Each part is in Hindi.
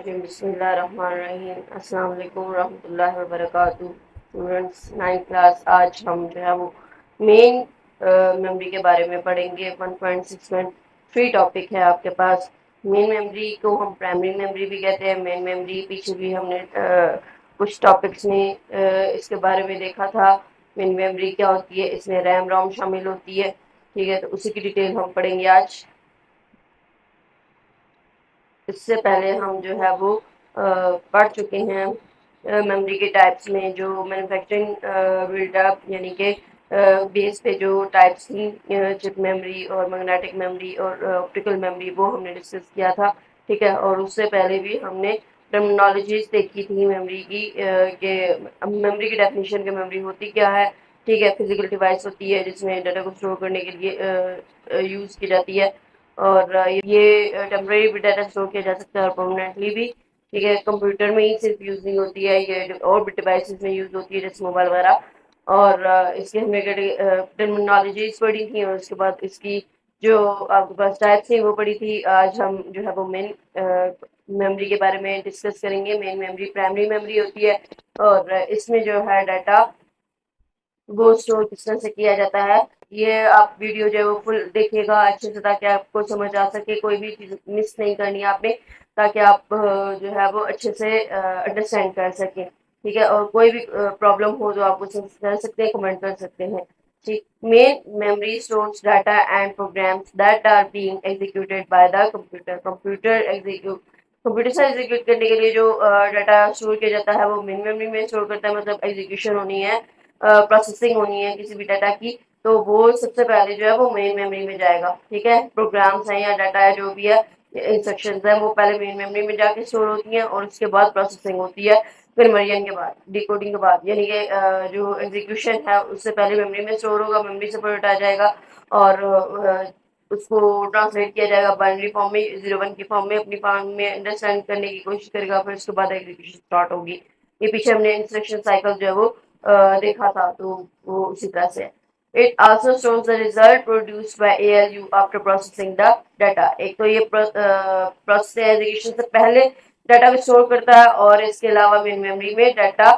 रजीम बिस्मिल्लाहिर्रहमानिर्रहीम अस्सलाम वालेकुम रहमतुल्लाहि व बरकातुहू। स्टूडेंट्स 9th क्लास, आज हम जो है वो मेन मेमोरी के बारे में पढ़ेंगे। 1.6 में 3 टॉपिक है आपके पास। मेन मेमोरी को हम प्राइमरी मेमोरी भी कहते हैं। मेन मेमोरी पीछे भी हमने कुछ टॉपिक्स में इसके बारे में देखा था। मेन मेमोरी क्या होती है, इसमें रैम रोम शामिल होती है। ठीक है, तो उसी की डिटेल हम पढ़ेंगे आज। इससे पहले हम जो है वो पढ़ चुके हैं मेमोरी के टाइप्स में, जो मैन्युफैक्चरिंग बिल्डअप यानी कि बेस पे जो टाइप्स थी, चिप मेमोरी और मैग्नेटिक मेमोरी और ऑप्टिकल मेमोरी, वो हमने डिस्कस किया था। ठीक है, और उससे पहले भी हमने टर्मिनोलॉजीज देखी थी मेमोरी की, कि मेमोरी की डेफिनेशन की मेमोरी होती क्या है। ठीक है, फिजिकल डिवाइस होती है जिसमें डाटा को स्टोर करने के लिए यूज़ की जाती है, और ये टेम्परेरी भी डाटा स्टोर किया जा सकता है और परमानेंटली भी। ठीक है, कंप्यूटर में ही सिर्फ यूज नहीं होती है, ये और भी डिवाइसेस में यूज होती है जैसे मोबाइल वगैरह। और इसके हमने टर्मिनोलॉजीज पढ़ी थी, और उसके बाद इसकी जो आपके पास टाइप्स थी वो पढ़ी थी। आज हम जो है वो मेन मेमोरी के बारे में डिस्कस करेंगे। मेन मेमोरी प्राइमरी मेमोरी होती है, और इसमें जो है डाटा वो स्टोर किस तरह से किया जाता है। ये आप वीडियो जो है वो फुल देखिएगा अच्छे से, ताकि आपको समझ आ सके, कोई भी चीज़ मिस नहीं करनी है आपने, ताकि आप जो है वो अच्छे से अंडरस्टैंड कर सकें। ठीक है, और कोई भी प्रॉब्लम हो तो आप मुझसे कर सकते हैं, कमेंट कर सकते हैं। ठीक, main memory stores data and programs that are being executed by the computer. Computer से एग्जीक्यूट करने के लिए जो डाटा स्टोर किया जाता है वो मेन मेमोरी में स्टोर करता है। मतलब एग्जीक्यूशन होनी है, प्रोसेसिंग होनी है किसी भी डाटा की, तो वो सबसे पहले जो है वो मेन मेमोरी में जाएगा। ठीक है, प्रोग्राम्स हैं या डाटा है जो भी है, इंस्ट्रक्शंस हैं, वो पहले मेन मेमोरी में जाके स्टोर होती हैं, और उसके बाद प्रोसेसिंग होती है कन्वर्जन के बाद, डिकोडिंग के बाद। यानी कि जो एग्जीक्यूशन है उससे पहले मेमोरी में स्टोर होगा, मेमोरी से पलट आ जाएगा, और उसको ट्रांसलेट किया जाएगा बाइनरी फॉर्म में, 0 1 की फॉर्म में, अपनी फॉर्म में अंडरस्टैंड करने की कोशिश करेगा, फिर उसके बाद एग्जीक्यूशन स्टार्ट होगी। ये पीछे हमने इंस्ट्रक्शन साइकिल जो है वो देखा था, तो वो उसी तरह से। It also shows the result produced by ALU after processing the data. एक तो ये प्रोसेस एग्जीक्यूशन से पहले डाटा को स्टोर करता है, और इसके अलावा मेन मेमोरी में डाटा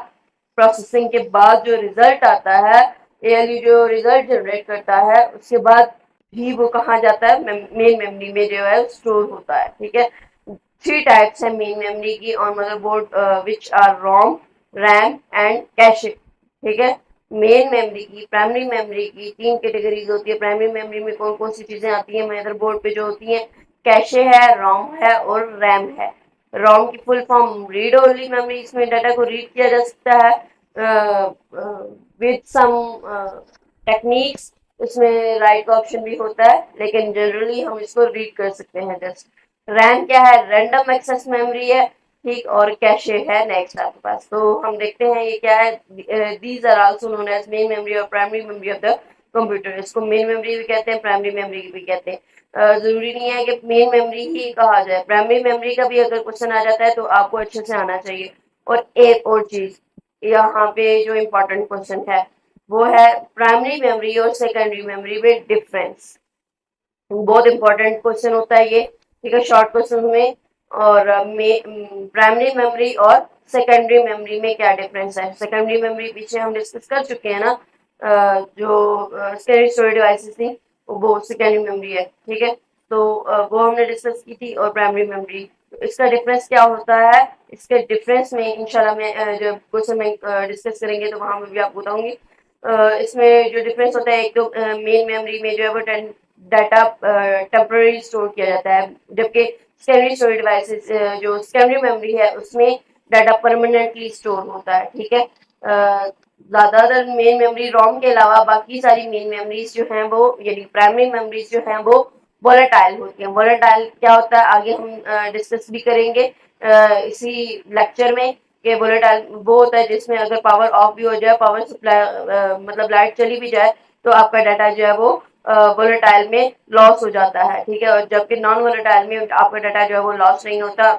प्रोसेसिंग के बाद जो रिजल्ट आता है, ALU जो रिजल्ट जनरेट करता है, उसके बाद भी वो कहाँ जाता है, मेन मेमोरी में जो है स्टोर होता है। ठीक है, 3 टाइप्स है मेन मेमोरी की on motherboard, which are ROM, RAM and cache. ठीक है, मेन मेमोरी की, प्राइमरी मेमोरी की 3 कैटेगरीज होती है। प्राइमरी मेमोरी में कौन कौन सी चीजें आती हैं मदरबोर्ड पे जो होती हैं, कैशे है, रोम है और रैम है। रोम की full form read only memory, इसमें डाटा को रीड किया जा सकता है विद सम टेक्निक्स। इसमें राइट का ऑप्शन भी होता है, लेकिन जनरली हम इसको रीड कर सकते हैं जस्ट। रैम क्या है, रैंडम एक्सेस मेमोरी है। ठीक, और कैशे है नेक्स्ट आपके पास। तो हम देखते हैं ये क्या है। These are also known as main memory और primary memory of the computer. इसको मेन मेमोरी भी कहते हैं, प्राइमरी मेमोरी भी कहते हैं। जरूरी नहीं है कि मेन मेमोरी ही कहा जाए, प्राइमरी मेमोरी का भी अगर क्वेश्चन आ जाता है तो आपको अच्छे से आना चाहिए। और एक और चीज यहाँ पे जो इम्पोर्टेंट क्वेश्चन है वो है प्राइमरी मेमोरी और सेकेंडरी मेमोरी में डिफरेंस। बहुत इंपॉर्टेंट क्वेश्चन होता है ये। ठीक है, शॉर्ट क्वेश्चन में। और प्राइमरी मेमोरी और सेकेंडरी मेमोरी में क्या डिफरेंस है। सेकेंडरी मेमोरी पीछे हम डिस्कस कर चुके हैं ना, जो सेकेंडरी स्टोरेज डिवाइसेस थी वो सेकेंडरी मेमोरी है। ठीक है, तो वो हमने डिस्कस की थी, और प्राइमरी मेमोरी। तो इसका डिफरेंस क्या होता है, इसके डिफरेंस में इंशाल्लाह मैं जो क्वेश्चन में डिस्कस करेंगे तो वहां मैं भी आपको बताऊंगी। इसमें जो डिफरेंस होता है, एक तो मेन मेमोरी में जो है वो डाटा टेम्पररी स्टोर किया जाता है, जबकि सेकेंडरी स्टोरेज डिवाइसेस जो सेकेंडरी मेमोरी है उसमें डाटा परमानेंटली स्टोर होता है। ठीक है, ज्यादातर मेन मेमोरी रोम के अलावा बाकी सारी मेन मेमोरीज जो हैं वो, यानी प्राइमरी मेमोरीज जो हैं वो वोलेटाइल होती हैं। वोलेटाइल क्या होता है आगे हम डिस्कस भी करेंगे इसी लेक्चर में, कि वोलेटाइल वो होता है जिसमें अगर पावर ऑफ भी हो जाए, पावर सप्लाई मतलब लाइट चली भी जाए, तो आपका डाटा जो है वो वोलेटाइल में लॉस हो जाता है। ठीक है, और जबकि नॉन वोलेटाइल में आपका डाटा जो है वो लॉस नहीं होता,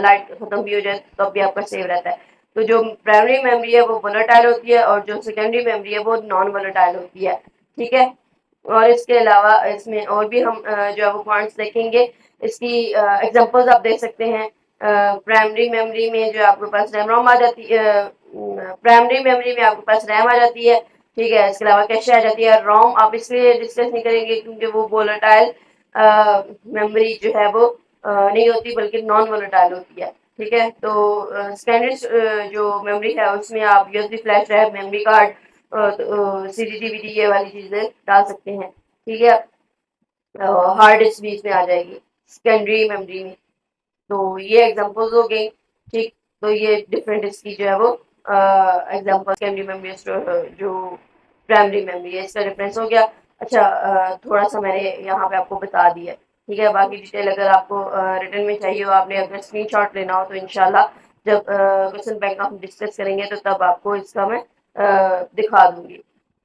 लाइट खत्म भी हो जाए तो भी आपका सेव रहता है। तो जो प्राइमरी मेमोरी है वो वोलेटाइल होती है, और जो सेकेंडरी मेमोरी है वो नॉन वोलेटाइल होती है। ठीक है, और इसके अलावा इसमें और भी हम जो है वो पॉइंट्स देखेंगे। इसकी एग्जांपल्स आप देख सकते हैं। प्राइमरी मेमोरी में जो आपके पास रैम रोम आ जाती है, प्राइमरी मेमोरी में आपके पास रैम आ जाती है, ठीक है। इसके अलावा कैशे आ जाती है। रोम आप इसलिए डिस्कस नहीं करेंगे क्योंकि वो वोलेटाइल मेमोरी जो है वो नहीं होती, बल्कि नॉन वोलेटाइल होती है, ठीक है। तो स्टैंडर्ड जो मेमोरी है उसमें आप USB flash drive, memory card, CD DVD ये वाली चीजें डाल सकते हैं, ठीक है। हार्ड डिस्क भी इसमें आ जाएगी सेकेंडरी मेमोरी में। तो ये एग्जांपल्स हो गई, ठीक। तो ये डिफरेंट इसकी जो है वो एग्जांपल सेकेंडरी मेमोरी जो प्राइमरी मेमोरी है, इसका डिफरेंस हो गया। अच्छा, थोड़ा सा मैंने यहाँ पे आपको बता दिया, ठीक है। बाकी डिटेल अगर आपको रिटर्न में चाहिए हो, आपने अगर स्क्रीनशॉट लेना हो, तो इंशाल्लाह जब क्वेश्चन बैंक हम डिस्कस करेंगे तो तब आपको इसका मैं दिखा दूंगी।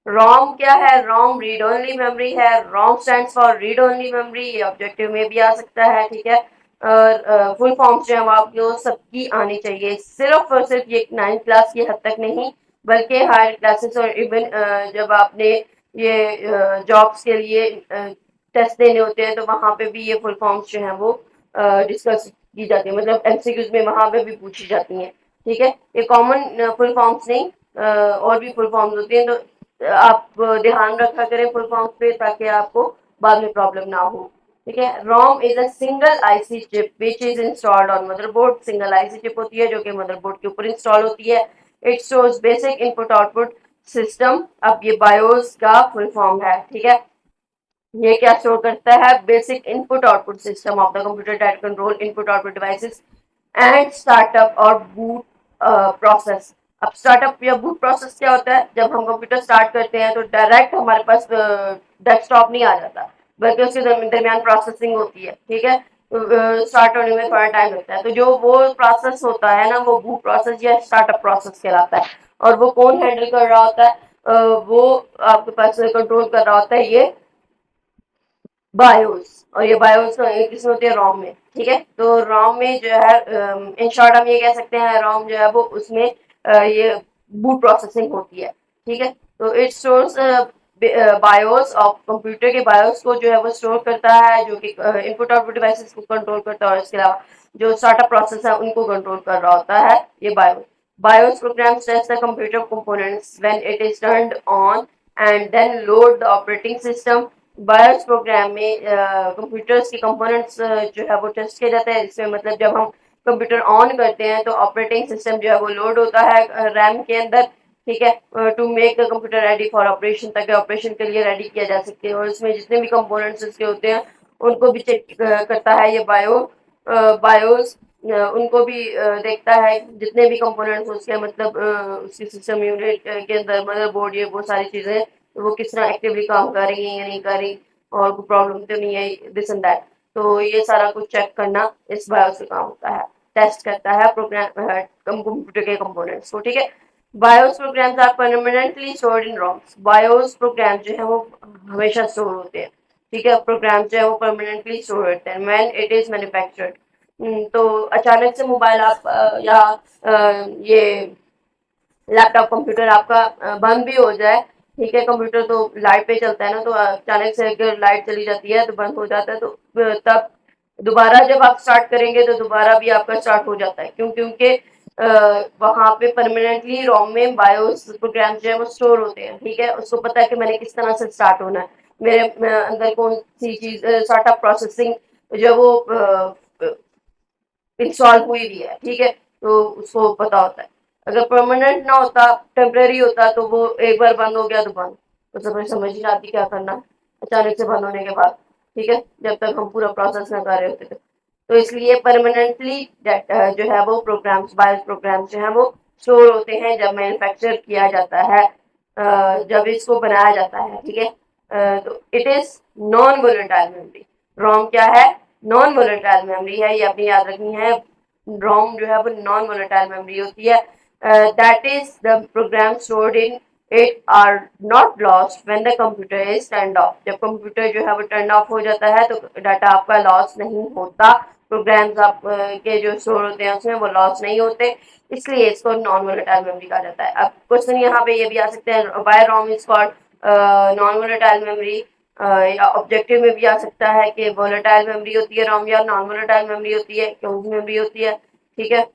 रोम क्या है? रोम रीड ओनली मेमोरी है। रोम stands for read only memory. ये ऑब्जेक्टिव में भी आ सकता है, ठीक है। और फुल फॉर्म्स जो है वो आपको सबकी आनी चाहिए, सिर्फ और सिर्फ ये 9th क्लास की हद तक नहीं, बल्कि हायर क्लासेस और इवन जब आपने ये जॉब्स के लिए टेस्ट देने होते हैं तो वहां पे भी ये फुल फॉर्म्स जो है वो डिस्कस की जाती है, मतलब एमसीक्यूज में वहां पे भी पूछी जाती हैं, ठीक है। ये कॉमन फुल फॉर्म्स नहीं, और भी फुल फॉर्म्स होती हैं, तो आप ध्यान रखा करें फुल फॉर्म्स पे, ताकि आपको बाद में प्रॉब्लम ना हो, ठीक है। ROM is a single IC chip which is installed on motherboard. Single IC chip होती है जो कि मदरबोर्ड के ऊपर इंस्टॉल होती है। It shows basic input output system. अब ये बायोस का फुल फॉर्म है, ठीक है। ये क्या शो करता है? Basic input output system of the computer that control input output devices and startup और बूट प्रोसेस। अब स्टार्टअप या बूट प्रोसेस क्या होता है? जब हम कंप्यूटर स्टार्ट करते हैं तो डायरेक्ट हमारे पास डेस्कटॉप नहीं आ जाता, बल्कि उसके दरमियान प्रोसेसिंग होती है, ठीक है। स्टार्ट होने में थोड़ा टाइम लगता है, तो जो वो प्रोसेस होता है ना, वो बूट प्रोसेस या स्टार्टअप प्रोसेस कहलाता है। और वो कौन हैंडल कर रहा होता है? वो आपके पास कंट्रोल कर रहा होता है ये बायोस। और ये बायोस किसमें होती है? रोम में, ठीक है। तो रोम में जो है, इन शॉर्ट हम ये कह सकते हैं, रोम जो है वो उसमें ये बूट प्रोसेसिंग होती है, ठीक है। तो it stores BIOS of computer के बायोस को जो है वो स्टोर करता है, जो कि इनपुट आउटपुट डिवाइसेस को कंट्रोल करता है, और इसके अलावा जो स्टार्टअप प्रोसेस है उनको कंट्रोल कर रहा होता है ये BIOS. BIOS programs test the computer components when it is turned on and then load the operating system। BIOS program में कंप्यूटर्स के कंपोनेंट्स जो है वो टेस्ट किया जाता है। इसमें मतलब जब हम कंप्यूटर ऑन करते हैं तो ऑपरेटिंग सिस्टम जो है वो लोड होता है रैम के अंदर, ठीक है, to make the computer ready for operation, ताकि ऑपरेशन के लिए रेडी किया जा सके। और इसमें जितने भी कंपोनेंट्स उसके होते हैं उनको भी चेक करता है ये बायोस। उनको भी देखता है, जितने भी कंपोनेंट्स उसके मतलब उसकी सिस्टम यूनिट के अंदर, मदरबोर्ड, ये वो सारी चीजें वो किस तरह एक्टिवली काम कर रही है या नहीं कर रही, और कोई प्रॉब्लम तो नहीं है, दिस एंड दैट। तो ये सारा कुछ चेक करना इस बायोस से काम होता है। टेस्ट करता है प्रोग्राम कंप्यूटर के कंपोनेंट्स को, ठीक है। BIOS programs are permanently stored in ROMs. BIOS program जो है वो हमेशा स्टोर होते हैं, ठीक है। प्रोग्राम जो है वो परमानेंटली स्टोर होते हैं व्हेन इट इज मैन्युफैक्चर्ड। तो अचानक से मोबाइल आप या ये लैपटॉप कंप्यूटर आपका बंद भी हो जाए, ठीक है। कंप्यूटर तो लाइट पे चलता है ना, तो अचानक से अगर लाइट चली जाती है तो बंद हो जाता है, तो तब दोबारा जब आप स्टार्ट करेंगे तो दोबारा भी आपका स्टार्ट हो जाता है। क्यों? क्योंकि वहां पे परमानेंटली रोम में बायोस प्रोग्राम जो है वो स्टोर होते हैं, ठीक है। उसको पता है कि मैंने किस तरह से स्टार्ट होना है, मेरे अंदर कौन सी चीज स्टार्टअप प्रोसेसिंग जो है वो इंस्टॉल हुई भी है, ठीक है। तो उसको पता होता है। अगर परमानेंट ना होता, टेम्परेरी होता, तो वो एक बार बंद हो गया तो बंद, तो समझ नहीं आती क्या करना है अचानक से बंद होने के बाद, ठीक है, जब तक हम पूरा प्रोसेस ना कर रहे होते थे। तो इसलिए परमानेंटली जो है वो प्रोग्राम्स, बायोस प्रोग्राम्स जो है वो स्टोर होते हैं जब मैन्युफैक्चर किया जाता है, जब इसको बनाया जाता है, ठीक है। तो it is non volatile memory. ROM क्या है? नॉन वोलेटाइल मेमोरी है, ये अपनी याद रखनी है। रोम जो है वो नॉन वोलेटाइल मेमोरी होती है। That is the program stored in it are not lost when the computer is turned off. जब कंप्यूटर जो है वो टर्न ऑफ हो जाता है तो डाटा आपका लॉस नहीं होता, प्रोग्राम्स आप के जो स्टोर होते हैं उसमें वो लॉस नहीं होते, इसलिए इसको नॉन वोलेटाइल मेमोरी कहा जाता है। अब क्वेश्चन यहाँ पे ये भी आ सकते हैं, why ROM is called non volatile memory, या ऑब्जेक्टिव में भी आ सकता है कि वोलेटाइल मेमोरी होती है रोम या नॉन वोलेटाइल मेमोरी होती है, क्लोज मेमोरी होती है। ठीक है।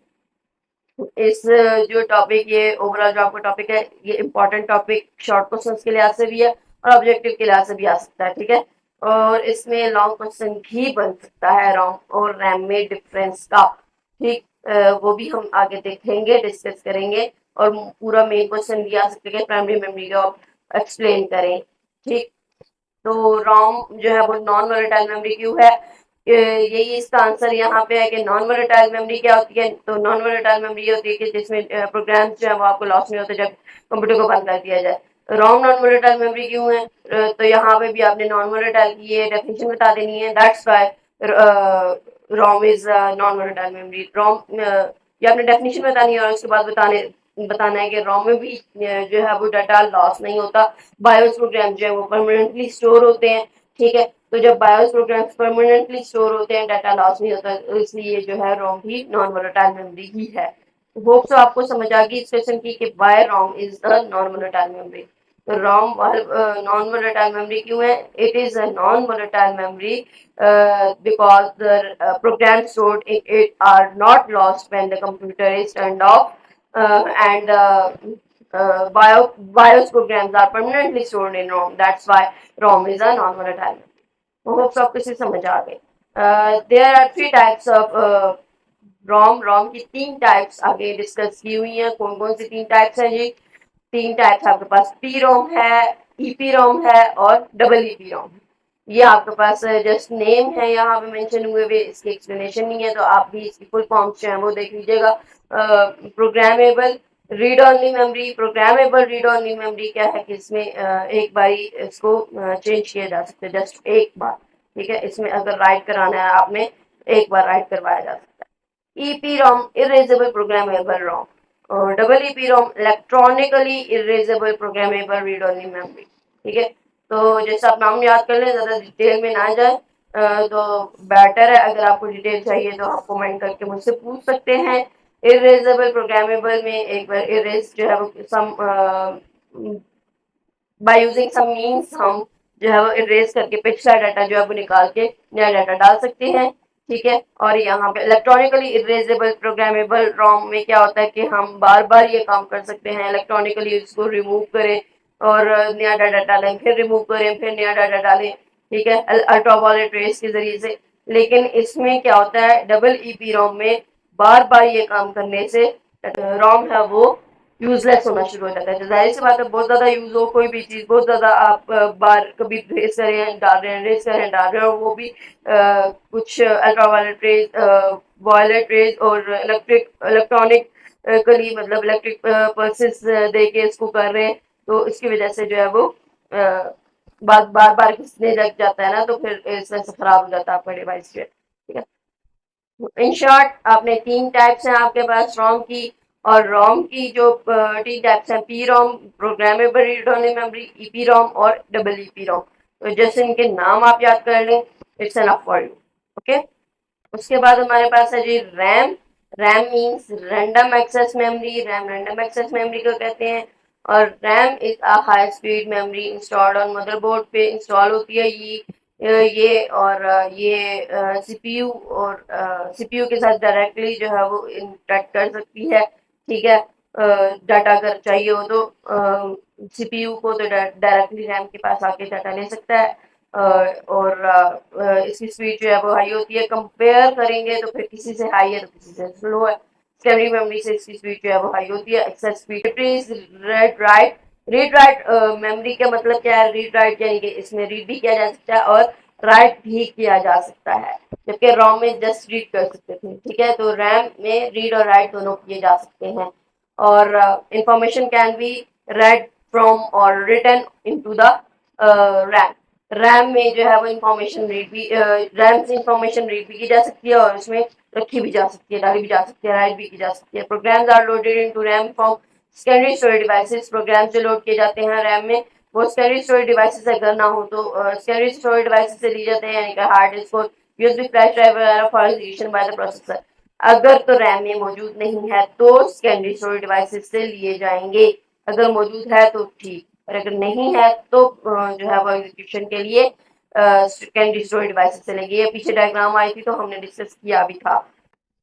इस जो टॉपिक, ये ओवरऑल जो आपका टॉपिक है, ये इम्पोर्टेंट टॉपिक शॉर्ट क्वेश्चंस के लिहाज से भी है और ऑब्जेक्टिव के लिहाज से भी आ सकता है। ठीक है। और इसमें लॉन्ग क्वेश्चन भी बन सकता है रोम और रैम में डिफरेंस का। ठीक। वो भी हम आगे देखेंगे, डिस्कस करेंगे। और पूरा मेन क्वेश्चन भी आ सकता है, प्राइमरी मेमोरी का एक्सप्लेन करें। ठीक। तो रोम जो है वो नॉन वोलेटाइल मेमोरी क्यों है? यही इसका आंसर यहाँ पे है कि नॉन वोलेटाइल मेमोरी क्या होती है। तो नॉन वोलेटाइल मेमोरी होती है कि जिसमें प्रोग्राम्स जो है वो आपको लॉस नहीं होते जब कंप्यूटर को बंद कर दिया जाए। रोम नॉन वोलेटाइल मेमोरी क्यों है? तो यहाँ पे भी आपने नॉन वोलेटाइल की ये डेफिनेशन बता देनी है। That's why ROM is non volatile memory. ROM ये आपने डेफिनेशन बतानी है और उसके बाद बताना है कि रोम में भी जो है वो डाटा लॉस नहीं होता। बायोस प्रोग्राम जो है वो परमानेंटली स्टोर होते हैं। ठीक है। तो जब बायोस प्रोग्राम्स परमानेंटली स्टोर होते हैं, डाटा लॉस नहीं होता, तो इसलिए जो है रोम भी नॉन वोलेटाइल मेमोरी ही है। होप सो आपको समझ आ गई इस क्वेश्चन की कि why ROM is a non volatile memory. तो रोम नॉन वोलेटाइल मेमोरी क्यों है? It is a non volatile memory because the program stored in it are not lost when the computer is turned off, and BIOS programs are permanently stored in ROM. That's why ROM is a non-volatile. Hope सब किसी समझ आ गए। There are three types of ROM. ROM की तीन टाइप्स आगे डिस्कस की हुई हैं। कौन कौन सी तीन टाइप्स हैं जी? तीन टाइप्स आपके पास पी रोम है, ईपी रोम है और डबल ईपी रोम है। ये आपके पास जस्ट नेम है यहाँ पे मेंशन हुए हुए, इसकी एक्सप्लेनेशन नहीं है, तो आप भी इसकी फुल फॉर्म जो है वो देख लीजिएगा। Programmable read only memory. Programmable read only memory क्या है कि इसमें एक बार इसको चेंज किया जा सकता है, जस्ट एक बार। ठीक है। इसमें अगर राइट कराना है आपने, एक बार राइट करवाया जा सकता है। EPROM erasable programmable ROM. और double EPROM electronically erasable programmable read only memory. ठीक है। तो जैसे आप नाम याद कर लें, ज्यादा डिटेल में ना जाए तो बेटर है। अगर आपको डिटेल चाहिए तो आप कमेंट करके मुझसे पूछ सकते हैं। इरेजेबल प्रोग्रामेबल में एक बार इरेज जो है वो सम बाय यूजिंग सम मीन्स हम जो है वो इरेज करके पिछला डाटा जो है वो निकाल के नया डाटा डाल सकते हैं। ठीक है। और यहाँ पे इलेक्ट्रॉनिकली इरेजेबल प्रोग्रामेबल रोम में क्या होता है कि हम बार बार ये काम कर सकते हैं, इलेक्ट्रॉनिकली इसको रिमूव करें और नया डाटा डालें, फिर रिमूव करें, फिर नया डाटा डालें। ठीक है। अल्ट्रावायलेट रेस के जरिए से। लेकिन इसमें क्या होता है, डबल ईपी रोम में बार बार ये काम करने से रोम है वो यूजलेस होना शुरू हो जाता है। तो जाहिर सी बात है, बहुत ज्यादा यूज हो कोई भी चीज, बहुत ज्यादा आप बार कभी रेस करें डाल रहे हैं, रेस करें डाल रहे हैं, और वो भी कुछ अल्ट्रावायलेट रेज, वायलेट रेज और इलेक्ट्रॉनिक कली मतलब इलेक्ट्रिक पल्सेस दे के इसको कर रहे हैं, तो इसकी वजह से जो है वो बार बार घिसने लग जाता है ना, तो फिर इसमें से खराब हो जाता है आपका डिवाइस जो है। ठीक है। इन शॉर्ट आपने तीन टाइप्स हैं आपके पास रोम की। और रोम की जो तीन टाइप्स हैं, P ROM programmable read only memory, EP ROM और डबल ईपी रोम। तो जैसे इनके नाम आप याद कर लें, it's enough for you. Okay. उसके बाद हमारे पास है जी RAM. RAM means random access memory. RAM random access memory को कहते हैं। और RAM is a high speed memory installed on motherboard पे इंस्टॉल होती है ये और ये सीपीयू और सीपीयू के साथ डायरेक्टली जो है वो इंटरेक्ट कर सकती है। ठीक है। डाटा अगर चाहिए हो तो सीपीयू को तो डायरेक्टली रैम के पास आके डाटा ले सकता है। और इसकी स्पीड जो है वो हाई होती है। कंपेयर करेंगे तो फिर किसी से हाई है तो किसी से स्लो है। सेकेंडरी मेमोरी से इसकी स्पीड जो है वो हाई होती है। Access speed read write. Read write memory का मतलब क्या है? रीड राइट यानी कि इसमें रीड भी किया जा सकता है और राइट भी किया जा सकता है, जबकि रोम में जस्ट रीड कर सकते थे। ठीक है। तो रैम में रीड और राइट दोनों किए जा सकते हैं। और information can be read from और written into the RAM. RAM में जो है वो इंफॉर्मेशन रीड भी रैम से इंफॉर्मेशन रीड भी की जा सकती है और उसमें रखी भी जा सकती है, डाली भी जा सकती है, राइट भी की जा सकती है। Programs are loaded into RAM from secondary storage devices. Program जो लोड किए जाते हैं रैम में वो सेकेंडरी स्टोरेज डिवाइसेस अगर ना हो तो सेकेंडरी स्टोरेज डिवाइसेस से लिए जाते हैं, यानी कि हार्ड डिस्क और यूएसबी फ्लैश ड्राइव वगैरह for execution by the processor. अगर तो रैम में मौजूद नहीं है तो सेकेंडरी स्टोरेज डिवाइसेस से लिए जाएंगे। अगर मौजूद है तो ठीक, और अगर नहीं है तो जो है वो एग्जीक्यूशन के लिए सेकेंडरी स्टोरेज डिवाइसेस से लेंगे। ये पीछे डायग्राम आई थी तो हमने डिस्कस किया भी था।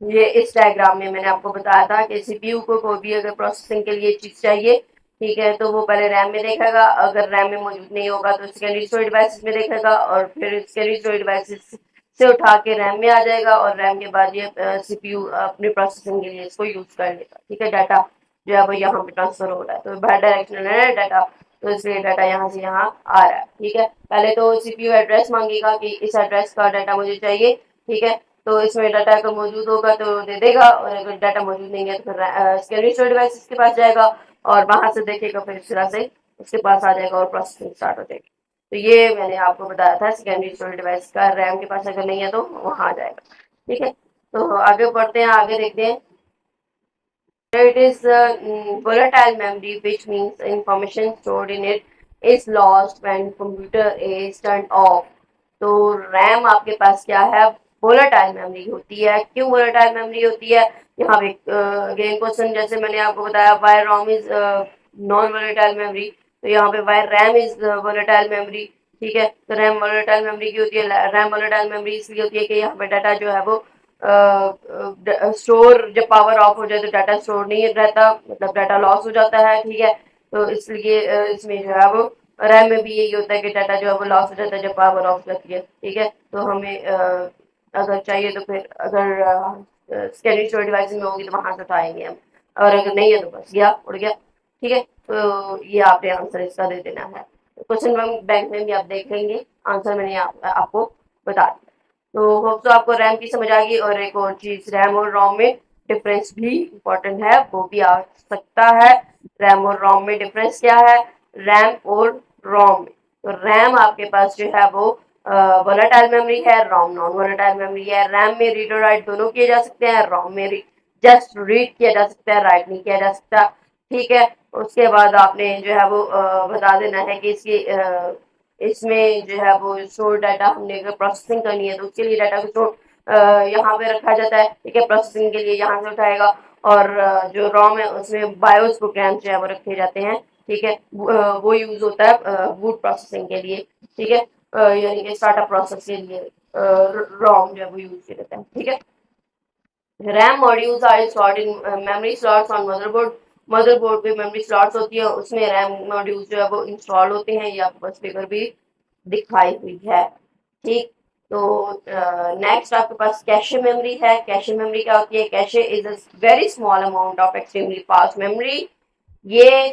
ये इस डायग्राम में मैंने आपको बताया था कि सीपीयू को कोई भी अगर प्रोसेसिंग के लिए चीज चाहिए, ठीक है, तो वो पहले रैम में देखेगा, अगर रैम में मौजूद नहीं होगा तो सेकेंडरी स्टोरेज डिवाइसेस में देखेगा, और फिर सेकेंडरी स्टोरेज डिवाइसेस से उठा के रैम में आ जाएगा, और रैम के बाद ये सीपीयू अपनी प्रोसेसिंग के लिए इसको यूज कर लेगा। ठीक है, डाटा जो है वो यहाँ पे ट्रांसफर हो रहा है, तो बाई डायरेक्शनल है डाटा, तो इसलिए डाटा यहाँ से यहाँ आ रहा है। ठीक है, पहले तो सीपीयू एड्रेस मांगेगा कि इस एड्रेस का डाटा मुझे चाहिए। ठीक है, तो इसमें डाटा अगर मौजूद होगा तो दे देगा, और अगर डाटा मौजूद नहीं है तो फिर सेकेंडरी स्टोरेज डिवाइस के पास जाएगा, और वहां से देखेगा, फिर इस तरह से उसके पास आ जाएगा और प्रोसेसिंग स्टार्ट हो जाएगी। तो ये मैंने आपको बताया था सेकेंडरी स्टोरेज डिवाइस का, रैम के पास अगर नहीं है तो वहां आ जाएगा। ठीक है, तो आगे बढ़ते हैं, आगे देखते हैं। It is volatile memory, which means information stored in it is lost when computer is turned off. तो रैम आपके पास क्या है, वोलेटाइल मेमोरी होती है। क्यों वोलेटाइल मेमोरी होती है, यहाँ पे अगेन क्वेश्चन, जैसे मैंने आपको बताया why ROM is non volatile memory, तो यहाँ पे why RAM is volatile memory. ठीक है, तो रैम वोलेटाइल मेमोरी की होती है, रैम वोलेटाइल मेमोरी इसलिए होती है कि यहाँ पे डाटा जो है वो स्टोर, जब पावर ऑफ हो जाए तो डाटा स्टोर नहीं रहता, मतलब डाटा लॉस हो जाता है। ठीक है, तो इसलिए इसमें जो है वो रैम में भी यही होता है कि डाटा जो है वो लॉस हो जाता है जब पावर ऑफ जाती है। ठीक है, तो हमें अगर चाहिए तो फिर अगर स्कैनिंग स्टोरेज डिवाइस में होगी तो वहां से उठाएंगे हम, और अगर नहीं है तो बस गया उड़ गया। ठीक है, तो ये आपने आंसर इसका दे देना है। क्वेश्चन बैंक में भी आप देख लेंगे, आंसर मैंने आपको बता दिया। तो होप तो आपको रैम की समझ आ गई, और एक और चीज, रैम और रोम में डिफरेंस भी इम्पोर्टेंट है, वो भी आ सकता है। रैम और रोम में डिफरेंस क्या है, रैम और रोम में, तो रैम आपके पास जो है वो वोलेटाइल मेमोरी है, रोम नॉन वोलेटाइल मेमोरी है। रैम में रीड और राइट दोनों किए जा सकते हैं, रोम में जस्ट रीड किया जा सकता है, राइट नहीं किया जा सकता। ठीक है, उसके बाद आपने जो है वो बता देना है कि इसमें जो है वो स्टोर डाटा हमने अगर प्रोसेसिंग करनी है तो उसके लिए डाटा को स्टोर यहाँ पे रखा जाता है। ठीक है, प्रोसेसिंग के लिए यहाँ से उठाएगा, और जो रॉम है उसमें बायोस प्रोग्राम जो है वो रखे जाते हैं। ठीक है, वो यूज होता है बूट प्रोसेसिंग के लिए। ठीक है, यानी कि स्टार्टअप प्रोसेस के लिए रॉम जो है वो यूज किया जाता है। ठीक है, RAM modules are stored in memory slots on motherboard. Motherboard पे मेमोरी स्लॉट्स होती है, उसमें रैम मॉड्यूल्स जो है वो इंस्टॉल होते हैं, ये आपको बस फिगर भी दिखाई हुई है। ठीक, तो नेक्स्ट आपके पास कैशे मेमोरी है। कैशे मेमोरी क्या होती है, cache is a very small amount of extremely fast memory. ये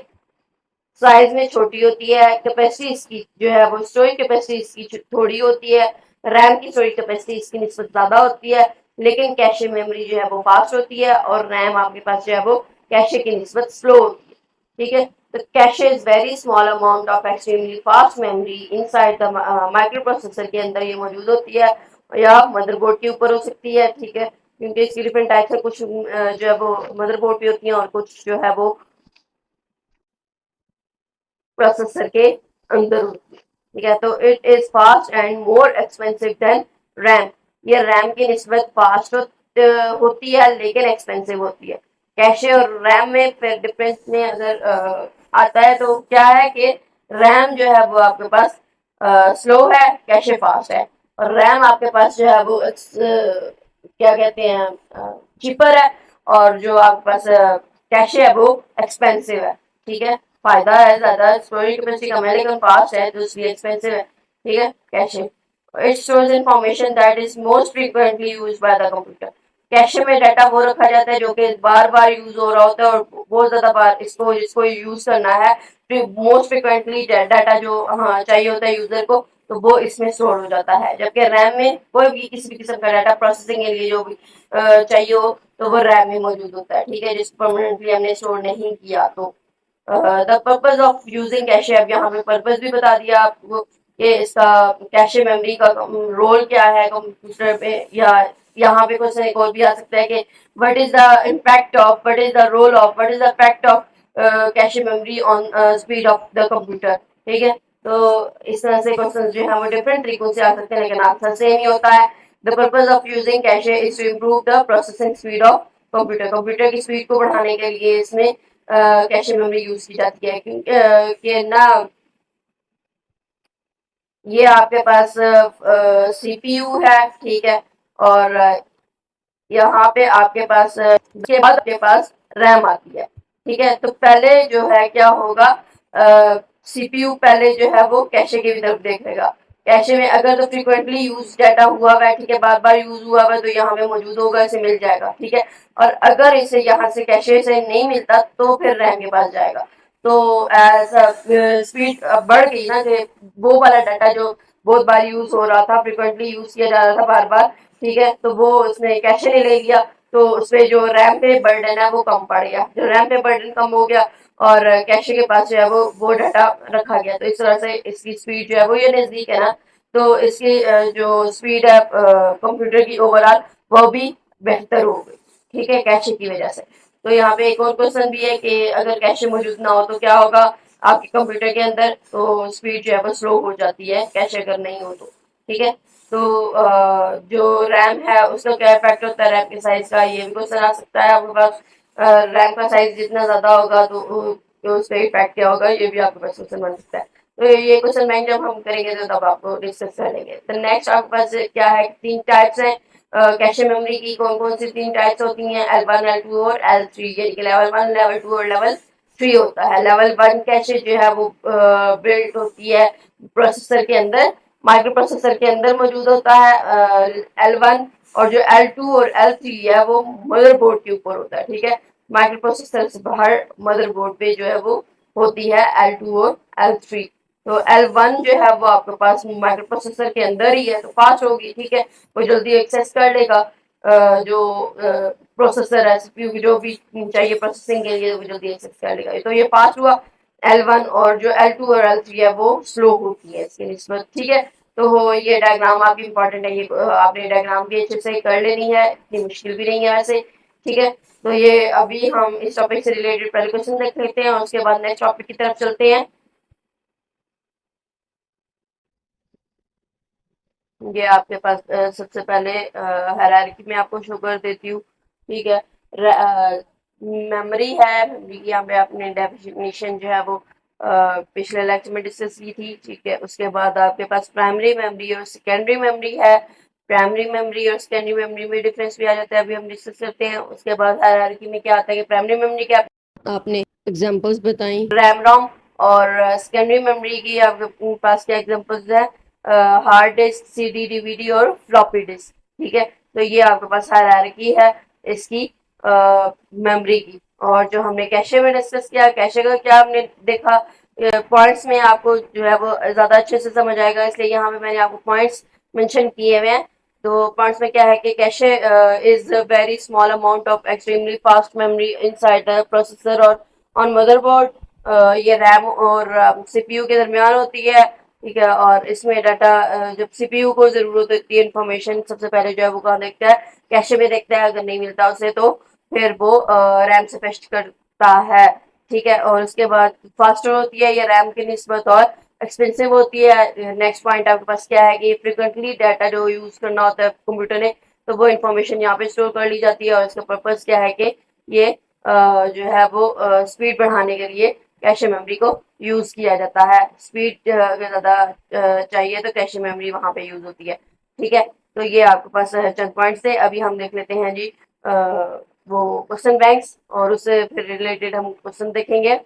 साइज में छोटी होती है, कैपेसिटी इसकी जो है वो स्टोरेज कैपेसिटी इसकी थोड़ी होती है, रैम की स्टोरेज कैपेसिटी इसकी निस्बत ज्यादा होती है, लेकिन कैशे मेमोरी जो है वो फास्ट होती है, और रैम आपके पास जो है वो कैशे की निस्बत स्लो होती है। ठीक है, तो cache is very small amount of extremely fast memory inside the micro processor के अंदर ये मौजूद होती है, या मदरबोर्ड के ऊपर हो सकती है। ठीक है, क्योंकि इसकी डिफरेंट टाइप्स है, कुछ जो है वो मदरबोर्ड पे होती है, और कुछ जो है वो प्रोसेसर के अंदर होती है। ठीक है, तो it is fast and more expensive than RAM. ये रैम की निस्बत फास्ट होती है लेकिन एक्सपेंसिव होती है। कैशे और रैम में फिर डिफरेंस में अगर आता है तो क्या है कि रैम जो है वो आपके पास स्लो है, कैशे फास्ट है, और रैम आपके पास जो है वो क्या कहते हैं चीपर है, और जो आपके पास कैशे है वो एक्सपेंसिव है। ठीक है, फायदा है ज्यादा, स्टोरेज कैपेसिटी कम है लेकिन फास्ट है, तो इसलिए एक्सपेंसिव है। ठीक है, cache it stores information that is most frequently used by the computer. Cache में डाटा वो रखा जाता है जो कि बार बार यूज हो रहा होता है, और बहुत ज्यादा बार इसको जिसको यूज करना है, मोस्ट फ्रिक्वेंटली डाटा जो हाँ चाहिए होता है यूजर को, तो वो इसमें स्टोर हो जाता है। जबकि रैम में कोई भी किसी भी किस्म का डाटा प्रोसेसिंग के लिए जो भी चाहिए हो तो वो रैम में मौजूद होता है। ठीक है, जिसको परमानेंटली हमने स्टोर नहीं किया तो the purpose of using cache, अब यहाँ पे पर्पज भी बता दिया आपको कि इसका कैशे मेमोरी का रोल क्या है कंप्यूटर में, या यहाँ पे क्वेश्चन एक और भी आ सकता है कि what is the impact of, what is the role of, what is the effect of cache memory on speed of the computer. ठीक है, तो इस तरह से क्वेश्चन जो है वो डिफरेंट तरीकों से आ सकते हैं, लेकिन आंसर सेम ही होता है। The purpose of using cache is to improve the processing speed of computer. Computer की स्पीड को बढ़ाने के लिए इसमें कैशे मेमोरी यूज की जाती है, क्योंकि ना ये आपके पास सीपीयू है। ठीक है, और यहाँ पे आपके पास उसके बाद आपके पास रैम आती है। ठीक है, तो पहले जो है क्या होगा, सीपीयू पहले जो है वो कैशे की तरफ देखेगा। कैशे में अगर तो फ्रिक्वेंटली यूज डाटा हुआ हुआ है, ठीक है, बार बार यूज हुआ हुआ है, तो यहाँ पे मौजूद होगा, इसे मिल जाएगा। ठीक है, और अगर इसे यहाँ से कैशे से नहीं मिलता तो फिर रैम के पास जाएगा। तो एज स्पीड बढ़ गई ना, कि वो वाला डाटा जो बहुत बार यूज हो रहा था, फ्रिक्वेंटली यूज किया जा रहा था बार बार, ठीक है, तो वो उसने कैशे ने ले लिया, तो उसपे जो रैम पे बर्डन है वो कम पड़ गया, जो रैम पे बर्डन कम हो गया और कैशे के पास जो है वो डाटा रखा गया, तो इस तरह से इसकी स्पीड जो है वो, ये नजदीक है ना, तो इसकी जो स्पीड है कंप्यूटर की ओवरऑल, वो भी बेहतर हो गई। ठीक है, कैशे की वजह से। तो यहाँ पे एक और क्वेश्चन भी है कि अगर कैशे मौजूद ना हो तो क्या होगा आपके कंप्यूटर के अंदर, तो स्पीड जो है वो स्लो हो जाती है, कैशे अगर नहीं हो तो। ठीक है, तो जो रैम है उसका क्या इफेक्ट होता है रैम के साइज का, ये भी क्वेश्चन आ सकता है आपके पास। रैम का साइज जितना ज्यादा होगा तो उसका इफेक्ट क्या होगा, ये भी आपके पास क्वेश्चन बन सकता है। तो ये क्वेश्चन बैंक जब हम करेंगे तो तब आपको डिस्कस करेंगे। तो नेक्स्ट आपके पास क्या है, तीन टाइप्स है कैशे मेमोरी की। कौन कौन सी तीन टाइप्स होती हैं, L1 L2 और L3, यानी कि लेवल 1, लेवल 2 और लेवल 3 होता है। लेवल 1 कैशे जो है वो बिल्ड होती है प्रोसेसर के अंदर, माइक्रो प्रोसेसर के अंदर मौजूद होता है L1, और जो L2 और L3 है वो मदरबोर्ड के ऊपर होता है। ठीक है, माइक्रो प्रोसेसर से बाहर मदरबोर्ड पे जो है वो होती है L2 और L3। तो L1 जो है वो आपके पास माइक्रो प्रोसेसर के अंदर ही है, तो फास्ट होगी। ठीक है, वो जल्दी एक्सेस कर लेगा जो प्रोसेसर है, सीपीयू की जो भी चाहिए प्रोसेसिंग के लिए, वो जल्दी एक्सेस कर लेगा। तो ये फास्ट हुआ L1, और जो L2 और L3 है वो स्लो होती है इसकी निस्बत। ठीक है, तो ये डायग्राम आपकी इंपॉर्टेंट है, ये आपने डायग्राम भी अच्छे से कर लेनी है, इतनी मुश्किल भी नहीं है वैसे। ठीक है, तो ये अभी हम इस टॉपिक से रिलेटेड पहले क्वेश्चन देख लेते हैं और उसके बाद नेक्स्ट टॉपिक की तरफ चलते हैं। ये आपके पास सबसे पहले हायरार्की में आपको शो कर देती हूँ। ठीक है, मेमोरी है, मेमोरी की यहाँ पे आपने डेफिनेशन जो है वो पिछले लेक्चर में डिस्कस की थी। ठीक है, उसके बाद आपके पास प्राइमरी मेमोरी और सेकेंडरी मेमोरी है। प्राइमरी मेमोरी और सेकेंडरी मेमोरी में डिफरेंस भी आ जाता है, अभी हम डिस्कस करते हैं। उसके बाद हायरार्की में क्या आता है कि प्राइमरी मेमोरी क्या, आपने एग्जांपल्स बताई, रैम रोम, और सेकेंडरी मेमोरी की आपके पास क्या एग्जांपल्स है, हार्ड डिस्क, सीडी डीवीडी और फ्लॉपी डिस्क। ठीक है, तो ये आपके पास हायरार्की है इसकी मेमोरी की। और जो हमने कैशे में डिस्कस किया, कैशे का क्या हमने देखा, पॉइंट्स में आपको जो है वो ज्यादा अच्छे से समझ आएगा, इसलिए यहाँ पे मैंने आपको पॉइंट्स मेंशन किए हुए हैं। तो पॉइंट्स में क्या है कि cache is very small amount of extremely fast memory inside the processor और ऑन मदरबोर्ड। ये रैम और सीपीयू के दरमियान होती है। ठीक है, और इसमें डाटा जब सीपीयू को जरूरत होती है इंफॉर्मेशन, सबसे पहले जो है वो कहाँ देखता है, कैशे में देखता है। अगर नहीं मिलता उसे तो फिर वो रैम से फेच करता है। ठीक है, और उसके बाद फास्टर होती है ये रैम की निस्बत और एक्सपेंसिव होती है। नेक्स्ट पॉइंट आपके पास क्या है कि फ्रिक्वेंटली डाटा जो यूज करना होता है कंप्यूटर ने, तो वो इन्फॉर्मेशन यहाँ पे स्टोर कर ली जाती है, और इसका पर्पज क्या है कि ये जो है वो स्पीड बढ़ाने के लिए कैशे मेमोरी को यूज किया जाता है। स्पीड अगर ज्यादा चाहिए तो कैशे मेमोरी वहां पे यूज होती है। ठीक है, तो ये आपके पास चंद पॉइंट्स थे। अभी हम देख लेते हैं जी वो क्वेश्चन बैंक्स, और उससे फिर रिलेटेड हम क्वेश्चन देखेंगे।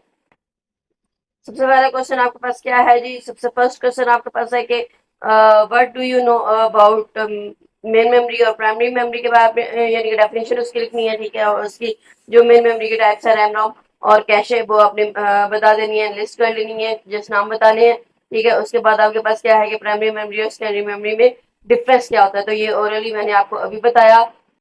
सबसे पहला क्वेश्चन आपके पास क्या है जी, सबसे फर्स्ट क्वेश्चन आपके पास है कि what do you know about main memory और प्राइमरी मेमोरी के बारे में, यानी कि डेफिनेशन उसकी लिखनी है। ठीक है, और उसकी जो मेन मेमोरी के टाइप्स है, रैम रोम और कैशे, वो आपने बता देनी है, लिस्ट कर लेनी है, जस्ट नाम बताने हैं। ठीक है, उसके बाद आपके पास क्या है कि प्राइमरी मेमोरी और सेकेंडरी मेमोरी में डिफरेंस क्या होता है, तो ये ओरली मैंने आपको अभी बताया।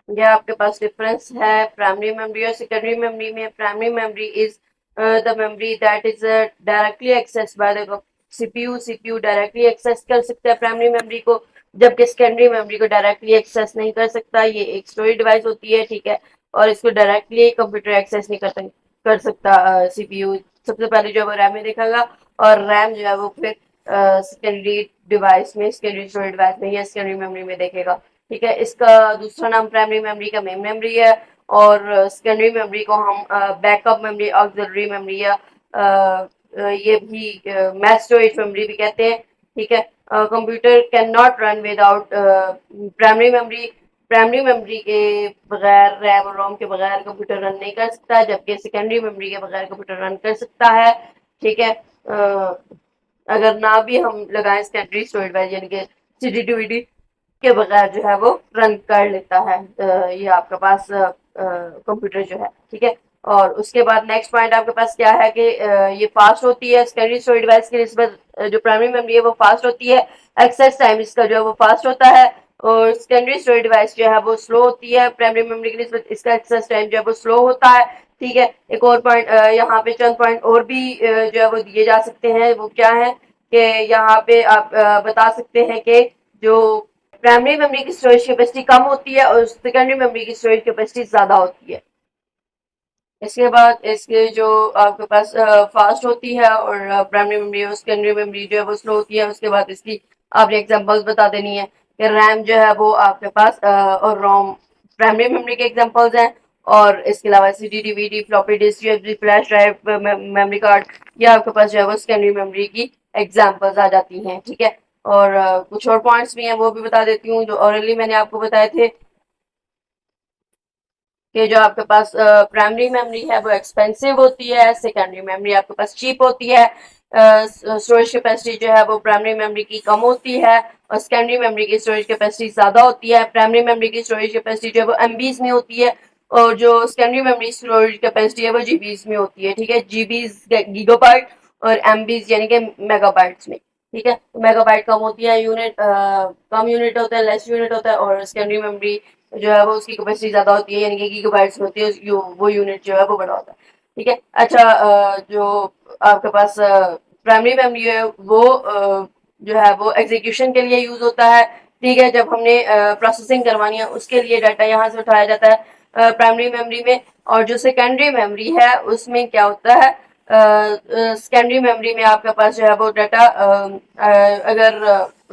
यह आपके पास डिफरेंस है प्राइमरी मेमोरी और सेकेंडरी मेमोरी में। Primary memory is the memory that is directly accessed by the CPU। CPU directly access कर सकता है प्राइमरी मेमोरी को, जबकि सेकेंडरी मेमोरी को डायरेक्टली एक्सेस नहीं कर सकता। ये एक स्टोरेज डिवाइस होती है। ठीक है, और इसको डायरेक्टली कंप्यूटर एक्सेस नहीं कर सकता सीपीयू। सबसे पहले जो है वो रैम में देखेगा, और रैम जो है वो फिर सेकेंडरी डिवाइस में, सेकेंडरी स्टोरेज डिवाइस में या सेकेंडरी मेमोरी में देखेगा। ठीक है, इसका दूसरा नाम प्राइमरी मेमोरी का मेन मेमोरी है, और सेकेंडरी मेमोरी को हम बैकअप मेमोरी, ऑक्सिलरी मेमोरी, या ये भी मैथ स्टोरेज मेमोरी भी कहते हैं। ठीक है, computer can not run without primary memory. Primary memory के बगैर, रैम और रोम के बगैर कंप्यूटर रन नहीं कर सकता, जबकि सेकेंडरी मेमोरी के बगैर कंप्यूटर रन कर सकता है। ठीक है। अगर ना भी हम लगाएं सेकेंडरी स्टोरेज डिवाइस यानी कि सीडी डीवीडी के बगैर जो है वो रन कर लेता है ये आपके पास कंप्यूटर जो है। ठीक है। और उसके बाद नेक्स्ट पॉइंट आपके पास क्या है कि ये फास्ट होती है सेकेंडरी स्टोरेज डिवाइस की निस्बत। जो प्राइमरी मेमोरी है वो फास्ट होती है, एक्सेस टाइम इसका जो है वो फास्ट होता है। और सेकेंडरी स्टोरेज डिवाइस जो है वो स्लो होती है प्राइमरी मेमोरी की निस्बत, इसका एक्सेस टाइम जो है वो स्लो होता है। ठीक है। एक और पॉइंट यहाँ पे चंद पॉइंट और भी जो है वो दिए जा सकते हैं, वो क्या है कि यहाँ पे आप बता सकते हैं कि जो प्राइमरी मेमोरी की स्टोरेज कैपेसिटी कम होती है और सेकेंडरी मेमोरी की स्टोरेज कैपेसिटी ज्यादा होती है। इसके बाद इसके जो आपके पास फास्ट होती है और प्राइमरी मेमोरी और सेकेंडरी मेमोरी जो है वो स्लो होती है। उसके बाद इसकी आपने एग्जांपल्स बता देनी है कि रैम जो है वो आपके पास और रोम प्राइमरी मेमोरी के एग्जांपल्स हैं। और इसके अलावा CD DVD floppy disk USB flash drive memory card, ये आपके पास जो है वो सेकेंडरी मेमोरी की एग्जांपल्स आ जाती हैं। ठीक है। और कुछ और पॉइंट्स भी हैं वो भी बता देती हूँ जो ऑरली मैंने आपको बताए थे कि जो आपके पास प्राइमरी मेमोरी है वो एक्सपेंसिव होती है, सेकेंडरी मेमोरी आपके पास चीप होती है। स्टोरेज कैपेसिटी जो है वो प्राइमरी मेमोरी की कम होती है और सेकेंडरी मेमोरी की स्टोरेज कैपेसिटी ज्यादा होती है। प्राइमरी मेमोरी की स्टोरेज कैपेसिटी जो है वो एमबीज में होती है और जो सेकेंडरी मेमोरी स्टोरेज कैपेसिटी है वो जीबीज में होती है। ठीक है। जीबीज गीगाबाइट और एमबीज यानी कि मेगाबाइट्स में। ठीक है। मेगाबाइट कम होती है, यूनिट कम यूनिट होता है, लेस यूनिट होता है। और सेकेंडरी मेमोरी जो है वो उसकी कैपेसिटी ज्यादा होती है यानी कि गीगाबाइट्स में होती है, वो यूनिट जो है वो बड़ा होता है। ठीक है। अच्छा, जो आपके पास प्राइमरी मेमोरी है वो जो है वो एग्जीक्यूशन के लिए यूज होता है। ठीक है। जब हमने प्रोसेसिंग करवानी है उसके लिए डाटा यहाँ से उठाया जाता है प्राइमरी मेमोरी में। और जो सेकेंडरी मेमोरी है उसमें क्या होता है, सेकेंडरी मेमोरी में आपके पास जो है वो डाटा अगर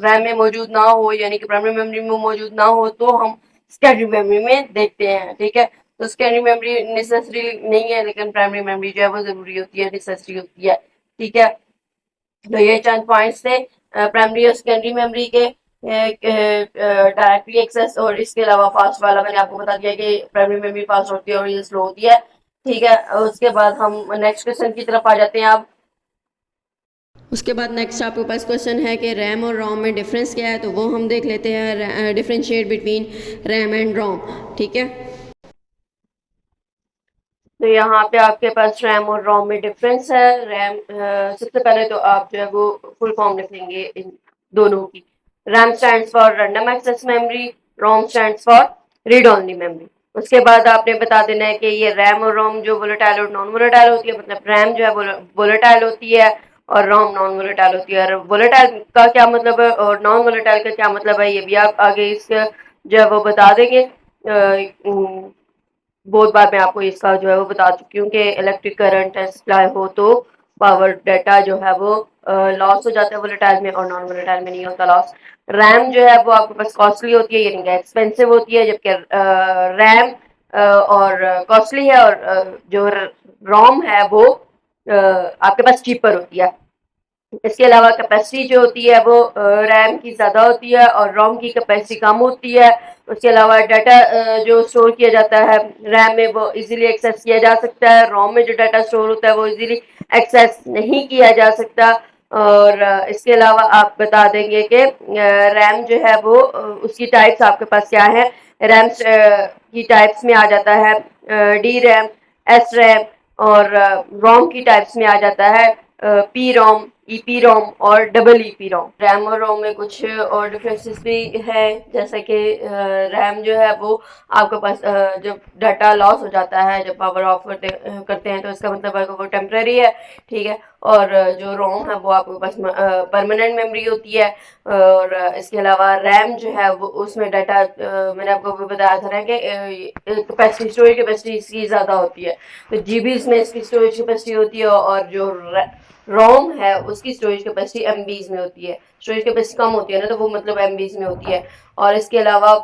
रैम में मौजूद ना हो यानी कि प्राइमरी मेमोरी में मौजूद ना हो तो हम सेकेंडरी मेमोरी में देखते हैं। ठीक है। तो सेकेंडरी मेमोरी नेसेसरी नहीं है लेकिन प्राइमरी मेमोरी जो है वो जरूरी होती है, नेसेसरी होती है। ठीक है। तो ये चंद पॉइंट्स थे प्राइमरी और सेकेंडरी मेमोरी के डायरेक्टली एक्सेस। और इसके अलावा फास्ट वाला मैंने आपको बता दिया कि प्राइमरी मेमोरी फास्ट होती है और ये स्लो होती है। ठीक है। उसके बाद हम नेक्स्ट क्वेश्चन की तरफ आ जाते हैं। आप उसके बाद नेक्स्ट आपके पास क्वेश्चन है कि रैम और रोम में डिफरेंस क्या है, तो वो हम देख लेते हैं, डिफरेंशिएट बिटवीन रैम एंड रोम। ठीक है। तो यहाँ पे आपके पास रैम और रोम में डिफरेंस है। रैम सबसे पहले तो आप जो है वो फुल फॉर्म लिख लेंगे इन दोनों की। RAM stands for random access memory, ROM stands for read only memory. उसके बाद आपने बता देना है कि ये रैम और रोम जो वोलेटाइल और नॉन वोलेटाइल होती है, मतलब रैम जो है वोलेटाइल होती है और रोम नॉन वोलेटाइल होती है। और वोलेटाइल का क्या मतलब है और नॉन वोलेटाइल का क्या मतलब है, ये भी आप आगे इसका जो है वो बता देंगे। बहुत बार मैं आपको इसका जो है वो बता चुकी हूँ कि इलेक्ट्रिक करंट सप्लाई हो तो पावर डाटा जो है वो लॉस हो जाता है वोलेटाइल में और नॉन वोलेटाइल में नहीं होता लॉस। रैम जो है वो आपके पास कॉस्टली होती है यानी कि एक्सपेंसिव होती है, जबकि रैम और कॉस्टली है और जो रोम है वो आपके पास चीपर होती है। इसके अलावा कैपेसिटी जो होती है वो रैम की ज़्यादा होती है और रोम की कैपेसिटी कम होती है। उसके अलावा डाटा जो स्टोर किया जाता है रैम में वो इजीली एक्सेस किया जा सकता है, रोम में जो डाटा स्टोर होता है वो इजीली एक्सेस नहीं किया जा सकता। और इसके अलावा आप बता देंगे कि रैम जो है वो उसकी टाइप्स आपके पास क्या है। रैम की टाइप्स में आ जाता है डी रैम, एस रैम और रोम की टाइप्स में आ जाता है पी रोम, ईपी रोम और डबल ईपी रोम। रैम और रोम में कुछ और डिफरेंसेस भी है, जैसे कि रैम जो है वो आपके पास जब डाटा लॉस हो जाता है, जब पावर ऑफ करते हैं तो इसका मतलब है कि वो टेम्परेरी है। ठीक है। और जो रोम है वो आपके पास परमानेंट मेमोरी होती है। और इसके अलावा रैम जो है वो उसमें डाटा मैंने आपको भी बताया था ना कि कैपेसिटी स्टोरेज कैपेसिटी इसकी ज़्यादा होती है, तो जीबीज में इसकी स्टोरेज कैपेसिटी होती है। और जो रोम है उसकी स्टोरेज कैपेसिटी एमबीज में होती है। स्टोरेज कैपेसिटी कम होती है ना तो वो मतलब एमबीज में होती है। और इसके अलावा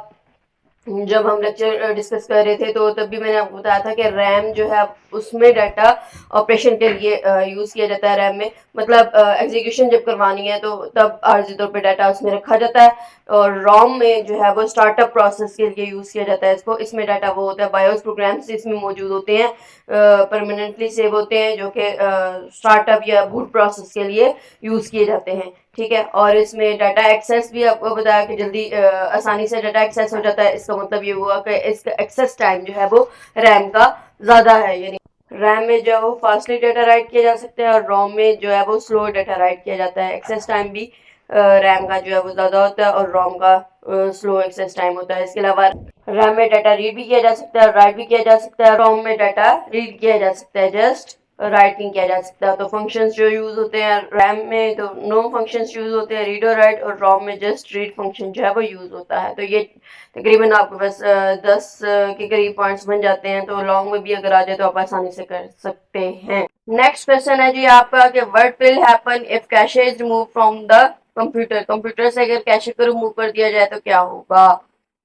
जब हम लेक्चर डिस्कस कर रहे थे तो तब भी मैंने आपको बताया था कि रैम जो है उसमें डाटा ऑपरेशन के लिए यूज किया जाता है। रैम में मतलब एग्जीक्यूशन जब करवानी है तो तब आर्जी तौर पे डाटा उसमें रखा जाता है, और रोम में जो है वो स्टार्टअप प्रोसेस के लिए यूज किया जाता है इसको। इसमें डाटा वो होता है, बायोस प्रोग्राम्स इसमें मौजूद होते हैं, परमानेंटली सेव होते हैं, जो कि स्टार्टअप या बूट प्रोसेस के लिए यूज किए जाते हैं। ठीक है, और इसमें डाटा एक्सेस भी आपको बताया कि जल्दी आसानी से डाटा एक्सेस हो जाता है। इसका मतलब ये हुआ कि इसका एक्सेस टाइम जो है वो रैम का ज्यादा है, यानी रैम में जो है वो फास्टली डाटा राइट किया जा सकता है और रोम में जो है वो स्लो डाटा राइट किया जाता है। एक्सेस टाइम भी रैम का जो है वो ज्यादा होता है और रोम का स्लो एक्सेस टाइम होता है। इसके अलावा रैम में डाटा रीड भी किया जा सकता है, राइट भी किया जा सकता है। रोम में डाटा रीड किया जा सकता है, जस्ट राइटिंग किया जा सकता है। तो फंक्शंस जो यूज होते हैं रैम में, तो नो फंक्शंस यूज होते हैं, रीड और राइट, और रोम में जस्ट रीड फंक्शन जो है वो यूज होता है। तो ये तकरीबन आपके पास 10 के करीब पॉइंट्स बन जाते हैं। तो लॉन्ग में भी अगर आ जाए तो आप आसानी से कर सकते हैं। नेक्स्ट क्वेश्चन है जी आपका कि what will happen if cache is remove from the computer. Computer से अगर कैशे को रिमूव कर दिया जाए तो क्या होगा।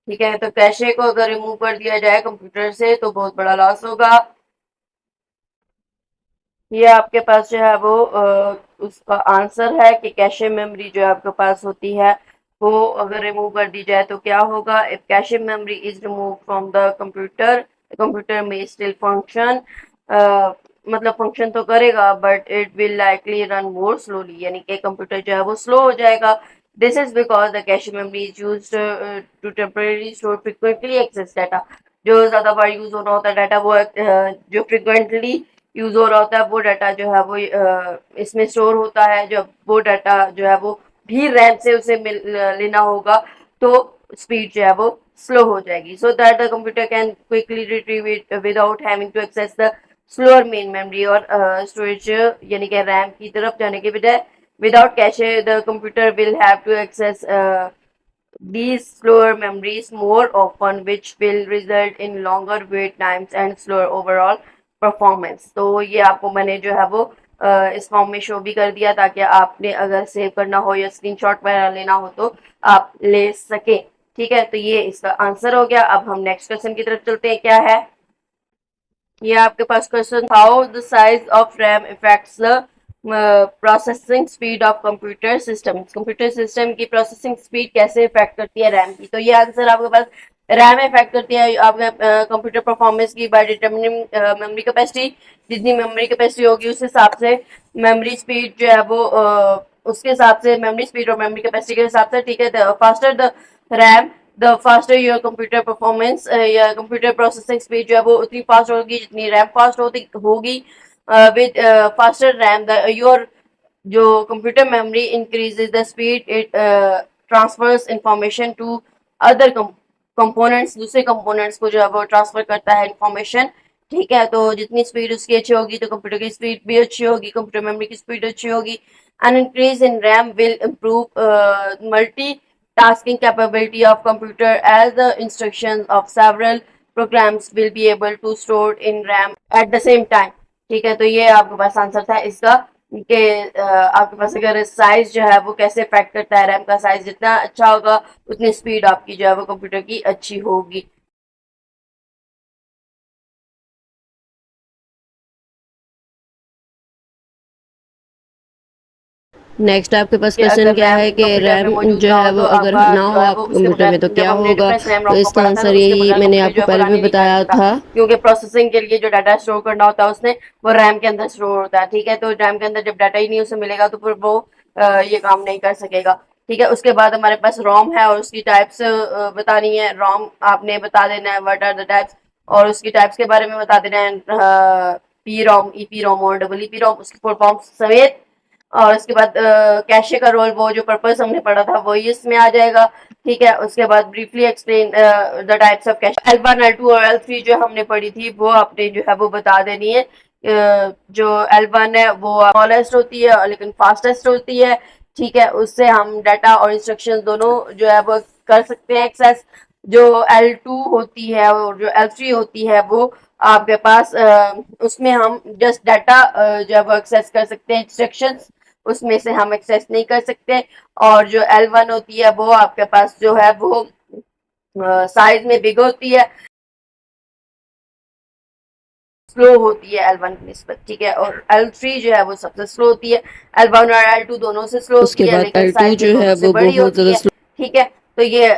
ठीक है, तो कैशे को अगर रिमूव कर दिया जाए कंप्यूटर से तो बहुत बड़ा लॉस होगा। ये आपके पास जो है वो उसका आंसर है कि कैशे मेमोरी जो आपके पास होती है वो अगर रिमूव कर दी जाए तो क्या होगा। If cache memory is remove from the computer, computer में स्टिल फंक्शन, मतलब फंक्शन तो करेगा but it will likely run more slowly, यानी कि कंप्यूटर जो है वो स्लो हो जाएगा। This is because the cache memory is use to temporary store frequently access data. जो ज्यादा बार यूज होना होता है डाटा वो जो फ्रिक्वेंटली यूज हो रहा होता है वो डाटा जो है वो इसमें स्टोर होता है। जब वो डाटा जो है वो भी रैम से उसे लेना होगा तो स्पीड जो है वो स्लो हो जाएगी। So that the computer can quickly retrieve it without having to access the slower main memory और स्टोरेज, यानी कि रैम की तरफ जाने के बजाय without cache the computer will have to access these slower memories more often, which will result in longer wait times and slower overall performance. तो ये आपको मैंने जो है वो इस फॉर्म में शो भी कर दिया ताकि आपने अगर सेव करना हो या स्क्रीनशॉट वगैरह लेना हो तो आप ले सके। ठीक है, तो ये इसका आंसर हो गया। अब हम नेक्स्ट क्वेश्चन की तरफ चलते हैं। क्या है ये आपके पास question, how the size of RAM affects the processing speed of computer system. Computer system की प्रोसेसिंग स्पीड कैसे इफेक्ट करती है रैम की। तो ये आंसर आपके पास रैम इफेक्ट करती है आपके कंप्यूटर परफॉर्मेंस की बाय डिटरमिनिंग मेमोरी कैपेसिटी। जितनी मेमोरी कैपेसिटी होगी उस हिसाब से मेमोरी स्पीड जो है वो उसके हिसाब से मेमोरी स्पीड और मेमोरी कैपेसिटी के हिसाब से। ठीक है, faster the RAM the faster your computer performance, या कंप्यूटर प्रोसेसिंग स्पीड जो है वो उतनी फास्ट होगी जितनी रैम फास्ट होगी। With faster RAM the your जो computer memory increases the speed it transfers information to other components, दूसरे कंपोनेंट्स को जो है वो ट्रांसफर करता है इंफॉर्मेशन। ठीक है, तो जितनी स्पीड उसकी अच्छी होगी तो कंप्यूटर की स्पीड भी अच्छी होगी, कंप्यूटर मेमोरी की स्पीड अच्छी होगी। An increase in RAM will improve multi tasking capability of computer as the instructions of several programs will be able to store in RAM at the same time। ठीक है, तो ये आपके पास आंसर था इसका कि आपके पास अगर साइज जो है वो कैसे इफेक्ट करता है। रैम का साइज जितना अच्छा होगा उतनी स्पीड आपकी जो है वो कंप्यूटर की अच्छी होगी। नेक्स्ट आपके पास क्वेश्चन क्या है कि रैम जो है वो अगर ना हो आपके कंप्यूटर में तो क्या होगा। तो इसका आंसर यही मैंने आपको पहले भी बताया था, क्योंकि प्रोसेसिंग के लिए जो डाटा स्टोर करना होता है उसने वो रैम के अंदर स्टोर होता है। ठीक है, तो रैम के अंदर जब डाटा ही नहीं उसे मिलेगा तो फिर वो ये काम नहीं कर सकेगा। ठीक है, उसके बाद हमारे पास रोम है और उसकी टाइप्स बतानी है। रोम आपने बता देना है व्हाट आर द टाइप्स, और उसकी टाइप्स के बारे में बता देना है, P ROM, E P ROM और डबल ई पी रोम, उसकी फुल फॉर्म समेत। और उसके बाद कैशे का रोल, वो जो पर्पस हमने पढ़ा था वही इसमें आ जाएगा। ठीक है, उसके बाद briefly explain the types of cache. L1 L2 और L3 जो हमने पढ़ी थी वो आपने जो है वो बता देनी है। जो L1 है वो स्मॉलेस्ट होती है लेकिन फास्टेस्ट होती है। ठीक है, उससे हम डाटा और इंस्ट्रक्शन दोनों जो है वो कर सकते हैं एक्सेस। जो L2 होती है और जो L3 होती है वो आपके पास उसमें हम जस्ट डाटा जो है वो एक्सेस कर सकते हैं, इंस्ट्रक्शंस उसमें से हम एक्सेस नहीं कर सकते। और जो L1 होती है वो आपके पास जो है वो साइज में बिग होती है, स्लो होती है L1 की निस्बत, ठीक है। और L3 जो है वो सबसे स्लो होती है, L1 और L2 दोनों से स्लो उसके होती है, बाद लेकिन L2 साइज में जो दोनों है से वो बड़ी बहुत होती ज़्यादा है, स्लो। ठीक है। तो ये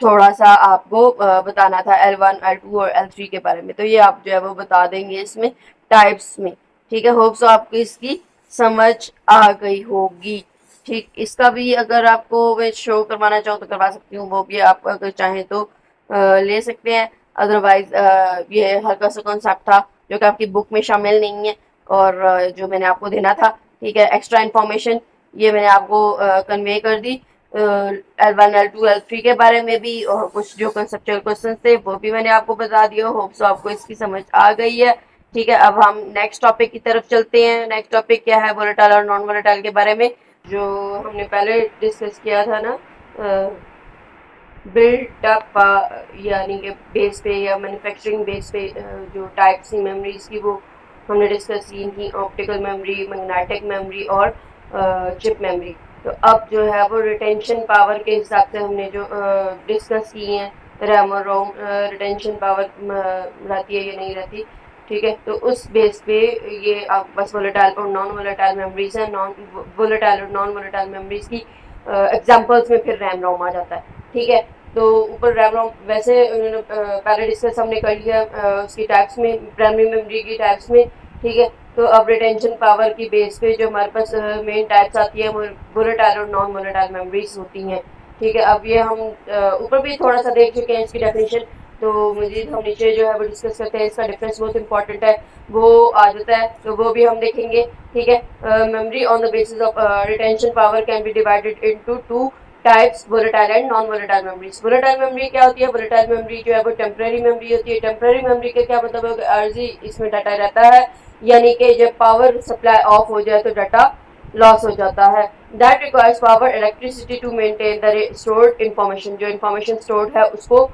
थोड़ा सा आपको बताना था L1, L2 और L3 के बारे में। तो ये आप जो है वो बता देंगे इसमें टाइप्स में, ठीक है। होप सो आपको इसकी समझ आ गई होगी, ठीक। इसका भी अगर आपको मैं शो करवाना चाहूँ तो करवा सकती हूँ, वो भी आप अगर चाहें तो ले सकते हैं। अदरवाइज ये हल्का सा कॉन्सेप्ट था जो कि आपकी बुक में शामिल नहीं है, और जो मैंने आपको देना था, ठीक है, एक्स्ट्रा इन्फॉर्मेशन, ये मैंने आपको कन्वे कर दी। L1, L2, L3 के बारे में भी, और कुछ जो कंसेप्चुअल क्वेश्चन थे वो भी मैंने आपको बता दिया। होप सो आपको इसकी समझ आ गई है, ठीक है। अब हम नेक्स्ट टॉपिक की तरफ चलते हैं। नेक्स्ट टॉपिक क्या है, वोलेटाइल और नॉन वोलेटाइल के बारे में, जो हमने पहले डिस्कस किया था ना, बिल्ट अप यानी कि बेस पे या मैन्युफैक्चरिंग बेस पे जो टाइप्स थी मेमोरीज की, वो हमने डिस्कस की थी, ऑप्टिकल मेमोरी, मैग्नेटिक मेमोरी और चिप मेमोरी। तो अब जो है वो रिटेंशन पावर के हिसाब से हमने जो डिस्कस की हैं, रैम और रोम रिटेंशन पावर रहती है या नहीं रहती, ठीक है। तो उस बेस पे ये आप बस वोलेटाइल और नॉन वोलेटाइल मेमोरीज हैं। नॉन वोलेटाइल और नॉन वोलेटाइल मेमोरीज की एग्जाम्पल्स में फिर रैम रोम आ जाता है, ठीक है। तो ऊपर रैम रोम वैसे उन्होंने पहले डिस्कस हमने कर लिया उसकी टाइप्स में, प्राइमरी मेमोरी की टाइप्स में, ठीक है। तो अब रिटेंशन पावर की बेस पे जो हमारे पास मेन टाइप्स आती है वो वोलेटाइल और नॉन वोलेटाइल मेमोरीज होती हैं, ठीक है। अब ये हम ऊपर भी थोड़ा सा देख चुके हैं इसकी डेफिनेशन, तो मजीद हम नीचे जो है वो डिस्कस करते हैं। इसका डिफरेंस बहुत इंपॉर्टेंट है, वो आ जाता है, तो वो भी हम देखेंगे, ठीक है। Memory on the basis of retention power can be divided into two types, volatile and non volatile memories. Volatile memory क्या होती है, वोलेटाइल मेमोरी जो है वो टेम्परेरी मेमोरी होती है। टेम्परेरी मेमोरी का क्या मतलब है, अर्जी इसमें डाटा रहता है, यानी कि जब पावर सप्लाई ऑफ हो जाए तो डाटा लॉस हो जाता है। That requires power electricity to maintain the stored information, जो इंफॉर्मेशन स्टोर्ड है उसको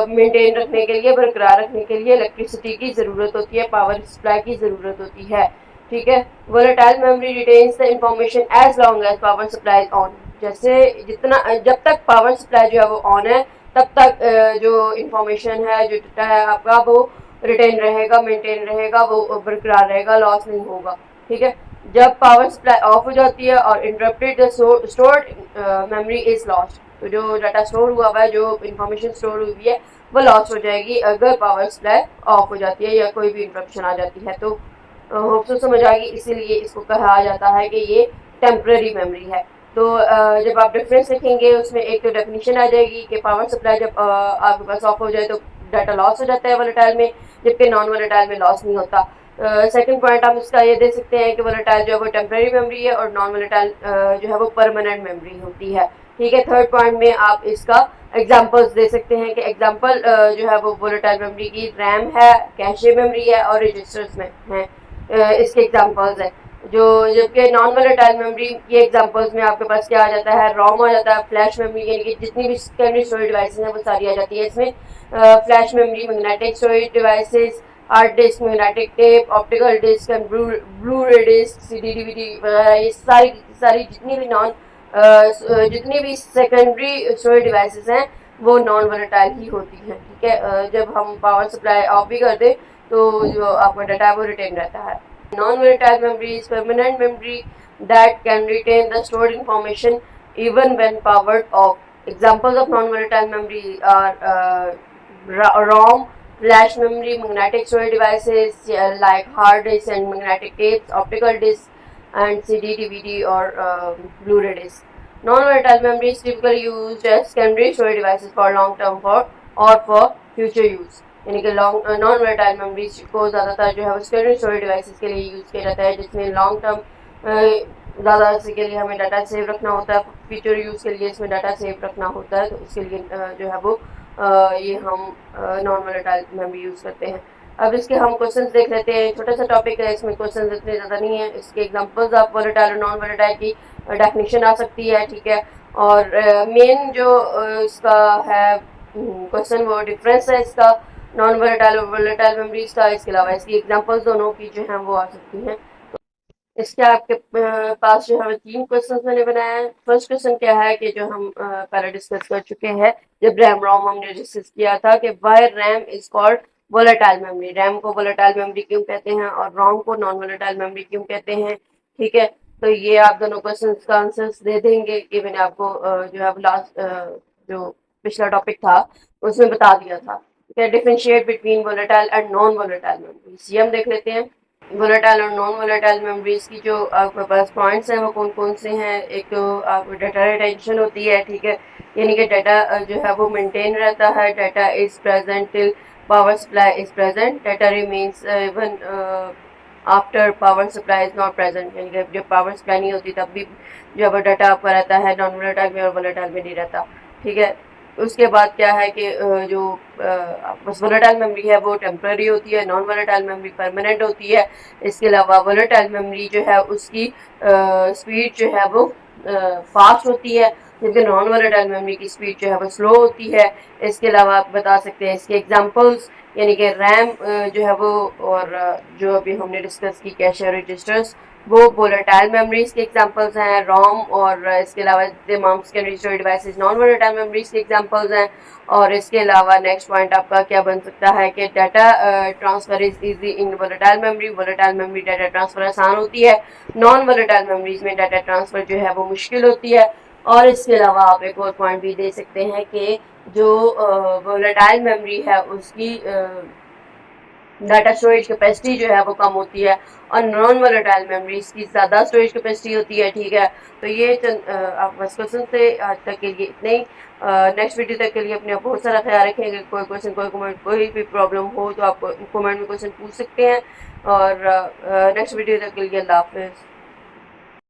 मेंटेन रखने के लिए, बरकरार रखने के लिए इलेक्ट्रिसिटी की ज़रूरत होती है, पावर सप्लाई की ज़रूरत होती है, ठीक है। Volatile memory retains the information as long as power supply is on, जैसे जितना जब तक पावर सप्लाई जो है वो ऑन है तब तक जो इंफॉर्मेशन है, जो डाटा है आपका, वो रिटेन रहेगा, मेंटेन रहेगा, वो बरकरार रहेगा, लॉस नहीं होगा, ठीक है। जब पावर सप्लाई ऑफ हो जाती है और interrupted the stored memory is lost, तो जो डाटा स्टोर हुआ है, जो इंफॉर्मेशन स्टोर हुई है, वो लॉस हो जाएगी अगर पावर सप्लाई ऑफ हो जाती है या कोई भी इंटरप्शन आ जाती है। तो होप सो समझ आ गई, इसीलिए इसको कहा जाता है कि ये टेम्पररी मेमोरी है। तो जब आप डिफरेंस लिखेंगे उसमें एक तो डेफिनेशन आ जाएगी कि पावर सप्लाई जब आपके पास ऑफ हो जाए तो डाटा लॉस हो जाता है वोलेटाइल में, जबकि नॉन वोलेटाइल में लॉस नहीं होता। सेकंड पॉइंट आप इसका ये दे सकते हैं कि वोलेटाइल जो है वो टेम्पररी मेमोरी है और नॉन वोलेटाइल जो है वो परमानेंट मेमोरी होती है, ठीक है। थर्ड पॉइंट में आप इसका एग्जांपल्स दे सकते हैं कि एग्जांपल जो है वो वोलेटाइल मेमोरी की रैम है, कैशे मेमोरी है और रजिस्टर्स में है, इसके एग्जांपल्स है। जो जबकि नॉन वोलेटाइल मेमोरी के एग्जांपल्स में आपके पास क्या आ जाता है, रोम आ जाता है, फ्लैश मेमोरी, यानी कि जितनी भी सेकेंडरी स्टोरेज डिवाइसेस हैं वो सारी आ जाती है इसमें। Flash memory, magnetic storage devices, hard disk, magnetic tape, optical disk and Blu ray disk, CD DVD वगैरह, ये सारी सारी जितनी भी सेकेंडरी स्टोरेज डिवाइसेस हैं वो नॉन वोलेटाइल ही होती हैं, ठीक है। जब हम पावर सप्लाई ऑफ भी कर दें तो जो आपका डाटा है वो रिटेन रहता है। Non-volatile memory is permanent memory that can retain the stored information even when powered off. Examples of non-volatile memory are ROM, flash memory, magnetic storage devices like hard disks and magnetic tapes, optical disks, and CD, DVD, or Blu-ray discs. Non-volatile memory is typically used as secondary storage devices for long-term or for future use. यानी कि लॉन्ग नॉन वोलेटाइल मेमोरीज को ज़्यादातर जो है वो सेकेंडरी स्टोरेज डिवाइसेस के लिए यूज़ किया जाता है, जिसमें लॉन्ग टर्म ज़्यादा से के लिए हमें डाटा सेव रखना होता है, फ्यूचर यूज़ के लिए इसमें डाटा सेव रखना होता है, तो इसके लिए जो है वो ये हम नॉन वोलेटाइल मेमोरी यूज़ करते हैं। अब इसके हम क्वेश्चंस देख लेते हैं। छोटा सा टॉपिक है, इसमें क्वेश्चंस इतने ज़्यादा नहीं है। इसके एग्जांपल्स आप वोलेटाइल और नॉन वोलेटाइल की डेफिनेशन आ सकती है, ठीक है। और मेन जो इसका है क्वेश्चन, वो डिफरेंस है इसका नॉन वोलेटाइल और वोलेटाइल मेमोरीज का, इसके अलावा इसकी एग्जांपल्स दोनों की जो हैं वो आ सकती हैं। इसके आपके पास जो है 3 क्वेश्चन मैंने बनाया है। फर्स्ट क्वेश्चन क्या है कि जो हम पहले डिस्कस कर चुके हैं, जब रैम रोम हमने डिस्कस किया था कि why RAM is called volatile memory. RAM को वोलेटाइल मेमोरी क्यों कहते हैं और रोम को नॉन वोलेटाइल मेमोरी क्यों कहते हैं। ठीक है, तो ये आप दोनों क्वेश्चन का आंसर्स दे देंगे कि मैंने आपको जो है लास्ट जो पिछला टॉपिक था उसमें बता दिया था। ठीक है, differentiate between volatile and non volatile memories, ये हम देख लेते हैं। वोलेटाइल और नॉन वोलेटाइल मेमोरीज की जो आपके पास पॉइंट्स हैं वो कौन कौन से हैं। एक तो आपको डाटा रिटेंशन होती है, ठीक है, यानी कि डाटा जो है वो मेंटेन रहता है। Data is present till power supply is present, data remains even after power supply is not present, यानी कि जब पावर सप्लाई नहीं होती तब भी जो है डाटा आपका रहता है, नॉन वोलेटाइल में और वोलेटाइल में नहीं रहता। ठीक है, उसके बाद क्या है कि जो वोलेटाइल मेमोरी है वो टेम्पररी होती है, नॉन वोलेटाइल मेमोरी परमानेंट होती है। इसके अलावा वोलेटाइल मेमोरी जो है उसकी स्पीड जो है वो फास्ट होती है, जबकि नॉन वोलेटाइल मेमोरी की स्पीड जो है वो स्लो होती है। इसके अलावा आप बता सकते हैं इसके एग्जांपल्स, यानी कि रैम जो है वो और जो अभी हमने डिस्कस की कैश रजिस्टर्स, वो वोलेटाइल मेमोरीज के एग्जांपल्स हैं। रोम और इसके अलावा तमाम scan register devices non volatile memories के एग्जांपल्स हैं। और इसके अलावा नेक्स्ट पॉइंट आपका क्या बन सकता है कि data transfer is easy in volatile memory. Volatile memory data transfer आसान होती है, नॉन वोलेटाइल मेमोरीज में डाटा ट्रांसफर जो है वो मुश्किल होती है। और इसके अलावा आप एक और पॉइंट भी दे सकते हैं कि जो वोलेटाइल मेमोरी है उसकी डाटा स्टोरेज कैपेसिटी जो है वो कम होती है और नॉन वोलेटाइल मेमोरीज की ज़्यादा स्टोरेज कैपेसिटी होती है। ठीक है, तो ये आप बस क्वेश्चन से आज तक के लिए इतने ही। नेक्स्ट वीडियो तक के लिए अपने बहुत सारा ख्याल रखेंगे। कोई क्वेश्चन, कोई कमेंट, कोई भी प्रॉब्लम हो तो आप कमेंट में क्वेश्चन पूछ सकते हैं। और नेक्स्ट वीडियो तक के लिए अल्लाह हाफिज़।